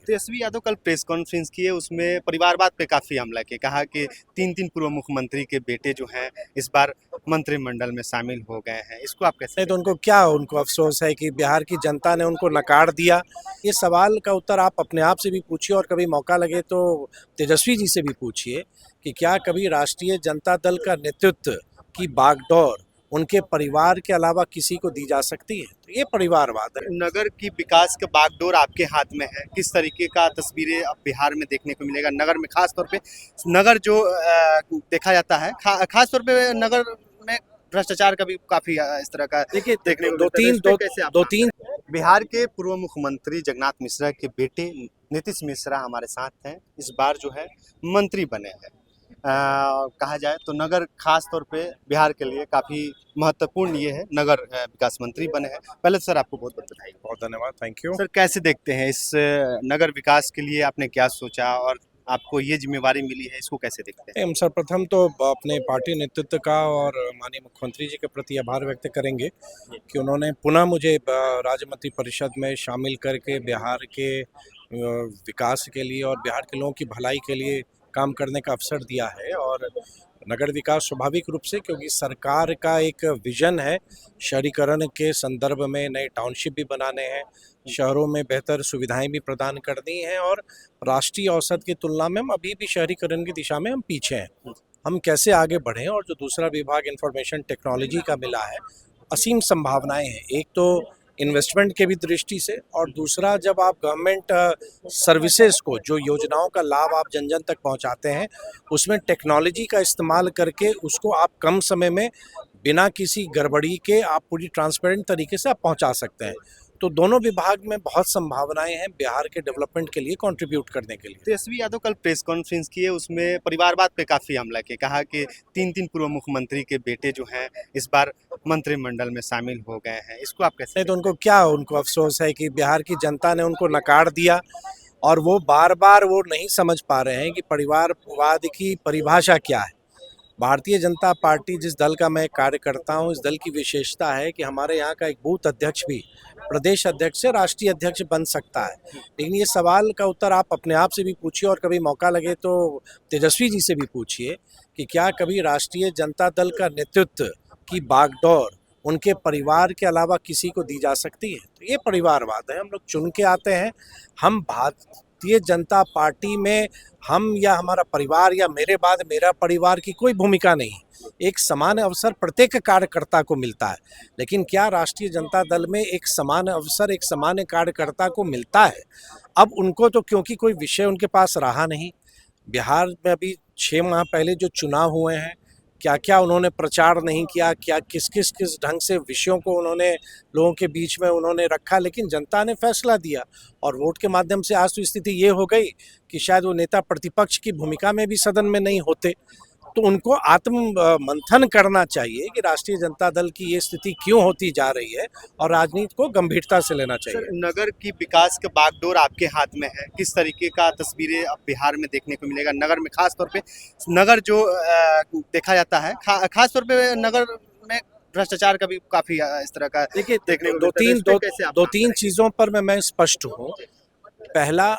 तेजस्वी यादव कल press conference किए, उसमें परिवारवाद पे काफ़ी हमला किया, कहा कि तीन पूर्व मुख्यमंत्री के बेटे जो हैं इस बार मंत्रिमंडल में शामिल हो गए हैं। इसको आप कैसे नहीं तो उनको अफसोस है कि बिहार की जनता ने उनको नकार दिया। ये सवाल का उत्तर आप अपने आप से भी पूछिए और कभी मौका लगे तो तेजस्वी जी से भी पूछिए कि क्या कभी राष्ट्रीय जनता दल का नेतृत्व की बागडोर उनके परिवार के अलावा किसी को दी जा सकती है? तो ये परिवारवाद है। नगर की विकास का बागडोर आपके हाथ में है, किस तरीके का तस्वीरें अब बिहार में देखने को मिलेगा? नगर में खास तौर पे नगर जो देखा जाता है, खास तौर पे नगर में भ्रष्टाचार का भी काफी इस तरह का देखिए देखने को दो मिलता है। तो तीन इस पे दो कैसे आप दो बात तीन करें? बिहार के पूर्व मुख्यमंत्री जगन्नाथ मिश्रा के बेटे नीतीश मिश्रा हमारे साथ हैं, इस बार जो है मंत्री बने हैं। कहा जाए तो नगर खास तौर पे बिहार के लिए काफ़ी महत्वपूर्ण ये है, नगर विकास मंत्री बने हैं। पहले तो सर आपको बहुत बहुत बधाई। बहुत धन्यवाद, थैंक यू। सर कैसे देखते हैं इस नगर विकास के लिए आपने क्या सोचा और आपको ये जिम्मेवारी मिली है, इसको कैसे देखते हैं? हम सर्वप्रथम तो अपने पार्टी नेतृत्व का और माननीय मुख्यमंत्री जी के प्रति आभार व्यक्त करेंगे कि उन्होंने पुनः मुझे राज्य मंत्री परिषद में शामिल करके बिहार के विकास के लिए और बिहार के लोगों की भलाई के लिए काम करने का अवसर दिया है। और नगर विकास स्वाभाविक रूप से, क्योंकि सरकार का एक विजन है शहरीकरण के संदर्भ में, नए टाउनशिप भी बनाने हैं, शहरों में बेहतर सुविधाएं भी प्रदान करनी है और राष्ट्रीय औसत की तुलना में हम अभी भी शहरीकरण की दिशा में हम पीछे हैं। हम कैसे आगे बढ़ें, और जो दूसरा विभाग इंफॉर्मेशन टेक्नोलॉजी का मिला है, असीम संभावनाएं हैं। एक तो इन्वेस्टमेंट के भी दृष्टि से, और दूसरा जब आप गवर्नमेंट सर्विसेज को, जो योजनाओं का लाभ आप जन जन तक पहुंचाते हैं, उसमें टेक्नोलॉजी का इस्तेमाल करके उसको आप कम समय में बिना किसी गड़बड़ी के आप पूरी ट्रांसपेरेंट तरीके से आप पहुंचा सकते हैं। तो दोनों विभाग में बहुत संभावनाएं हैं बिहार के डेवलपमेंट के लिए कंट्रीब्यूट करने के लिए। तेजस्वी यादव कल प्रेस कॉन्फ्रेंस किए, उसमें परिवारवाद पे काफ़ी हमला किया, कहा कि तीन पूर्व मुख्यमंत्री के बेटे जो हैं इस बार मंत्रिमंडल में शामिल हो गए हैं। इसको आप कैसे? नहीं तो उनको अफसोस है कि बिहार की जनता ने उनको नकार दिया और वो बार बार वो नहीं समझ पा रहे हैं कि परिवारवाद की परिभाषा क्या है। भारतीय जनता पार्टी जिस दल का मैं कार्य करता हूं, इस दल की विशेषता है कि हमारे यहाँ का एक बूथ अध्यक्ष भी प्रदेश अध्यक्ष से राष्ट्रीय अध्यक्ष बन सकता है। लेकिन ये सवाल का उत्तर आप अपने आप से भी पूछिए और कभी मौका लगे तो तेजस्वी जी से भी पूछिए कि क्या कभी राष्ट्रीय जनता दल का नेतृत्व की बागडोर उनके परिवार के अलावा किसी को दी जा सकती है? तो ये परिवारवाद है। हम लोग चुन के आते हैं। हम भारतीय जनता पार्टी में हम या हमारा परिवार या मेरे बाद मेरा परिवार की कोई भूमिका नहीं है। एक समान अवसर प्रत्येक कार्यकर्ता को मिलता है। लेकिन क्या राष्ट्रीय जनता दल में एक समान अवसर एक सामान्य कार्यकर्ता को मिलता है? अब उनको तो, क्योंकि कोई विषय उनके पास रहा नहीं, बिहार में अभी 6 माह पहले जो चुनाव हुए हैं, क्या क्या उन्होंने प्रचार नहीं किया, क्या किस ढंग से विषयों को उन्होंने लोगों के बीच में उन्होंने रखा, लेकिन जनता ने फैसला दिया और वोट के माध्यम से आज तो स्थिति ये हो गई कि शायद वो नेता प्रतिपक्ष की भूमिका में भी सदन में नहीं होते। तो उनको आत्म मंथन करना चाहिए कि राष्ट्रीय जनता दल की ये स्थिति क्यों होती जा रही है और राजनीति को गंभीरता से लेना चाहिए। सर नगर की विकास का बागडोर आपके हाथ में है, किस तरीके का तस्वीरें अब बिहार में देखने को मिलेगा? नगर में खास तौर पे नगर जो देखा जाता है, खास तौर पे नगर में भ्रष्टाचार का भी काफी इस तरह का देखिए देखने को मिलता है। तो इस पे कैसे आप दो बात तीन करेंगे? चीज़ों पर मैं स्पष्ट हूँ। पहला,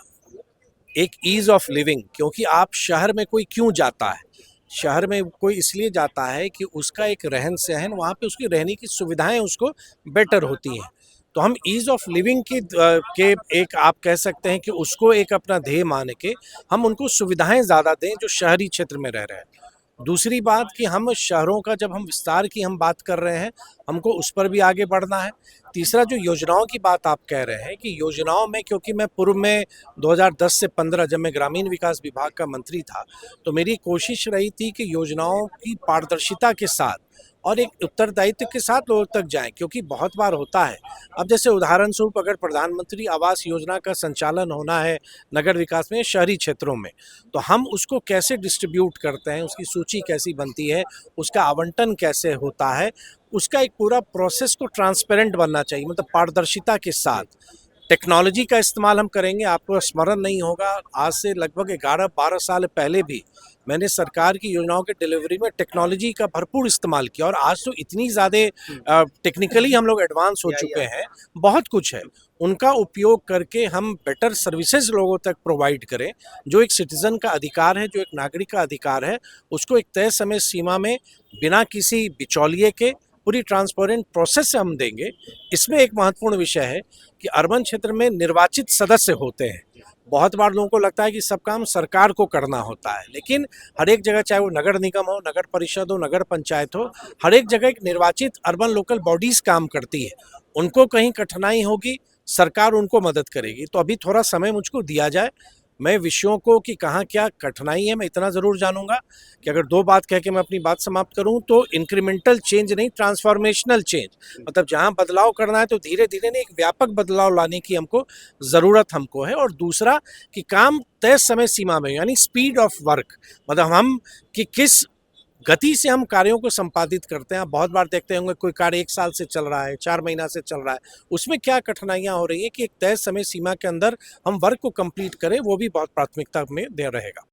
एक ईज ऑफ लिविंग, क्योंकि आप शहर में कोई क्यों जाता है? शहर में कोई इसलिए जाता है कि उसका एक रहन सहन, वहाँ पे उसकी रहने की सुविधाएं उसको बेटर होती हैं। तो हम ईज ऑफ लिविंग के एक आप कह सकते हैं कि उसको एक अपना ध्येय मान के हम उनको सुविधाएं ज़्यादा दें जो शहरी क्षेत्र में रह रहे हैं। दूसरी बात कि हम शहरों का जब हम विस्तार की हम बात कर रहे हैं, हमको उस पर भी आगे बढ़ना है। तीसरा, जो योजनाओं की बात आप कह रहे हैं कि योजनाओं में, क्योंकि मैं पूर्व में 2010 से 15 जब मैं ग्रामीण विकास विभाग का मंत्री था, तो मेरी कोशिश रही थी कि योजनाओं की पारदर्शिता के साथ और एक उत्तरदायित्व के साथ लोगों तक जाएं। क्योंकि बहुत बार होता है, अब जैसे उदाहरण स्वरूप अगर प्रधानमंत्री आवास योजना का संचालन होना है नगर विकास में शहरी क्षेत्रों में, तो हम उसको कैसे डिस्ट्रीब्यूट करते हैं, उसकी सूची कैसी बनती है, उसका आवंटन कैसे होता है, उसका एक पूरा प्रोसेस को ट्रांसपेरेंट बनना चाहिए, मतलब पारदर्शिता के साथ। टेक्नोलॉजी का इस्तेमाल हम करेंगे। आपको स्मरण नहीं होगा, आज से लगभग 11-12 साल पहले भी मैंने सरकार की योजनाओं के डिलीवरी में टेक्नोलॉजी का भरपूर इस्तेमाल किया और आज तो इतनी ज़्यादा टेक्निकली हम लोग एडवांस हो चुके हैं, बहुत कुछ है। उनका उपयोग करके हम बेटर सर्विसेज लोगों तक प्रोवाइड करें। जो एक सिटीज़न का अधिकार है, जो एक नागरिक का अधिकार है, उसको एक तय समय सीमा में बिना किसी बिचौलिए के पूरी ट्रांसपेरेंट प्रोसेस से हम देंगे। इसमें एक महत्वपूर्ण विषय है कि अर्बन क्षेत्र में निर्वाचित सदस्य होते हैं। बहुत बार लोगों को लगता है कि सब काम सरकार को करना होता है, लेकिन हर एक जगह, चाहे वो नगर निगम हो, नगर परिषद हो, नगर पंचायत हो, हर एक जगह एक निर्वाचित अर्बन लोकल बॉडीज काम करती है। उनको कहीं कठिनाई होगी, सरकार उनको मदद करेगी। तो अभी थोड़ा समय मुझको दिया जाए, मैं विषयों को कि कहाँ क्या कठिनाई है मैं इतना ज़रूर जानूंगा कि अगर दो बात कह के मैं अपनी बात समाप्त करूं तो इंक्रीमेंटल चेंज नहीं, ट्रांसफॉर्मेशनल चेंज, मतलब जहां बदलाव करना है तो धीरे धीरे नहीं, एक व्यापक बदलाव लाने की हमको ज़रूरत हमको है। और दूसरा कि काम तय समय सीमा में, यानी स्पीड ऑफ वर्क, मतलब हम कि किस गति से हम कार्यों को संपादित करते हैं। आप बहुत बार देखते होंगे कोई कार्य 1 साल से चल रहा है, 4 महीना से चल रहा है, उसमें क्या कठिनाइयां हो रही है कि एक तय समय सीमा के अंदर हम वर्क को कंप्लीट करें, वो भी बहुत प्राथमिकता में दे रहेगा।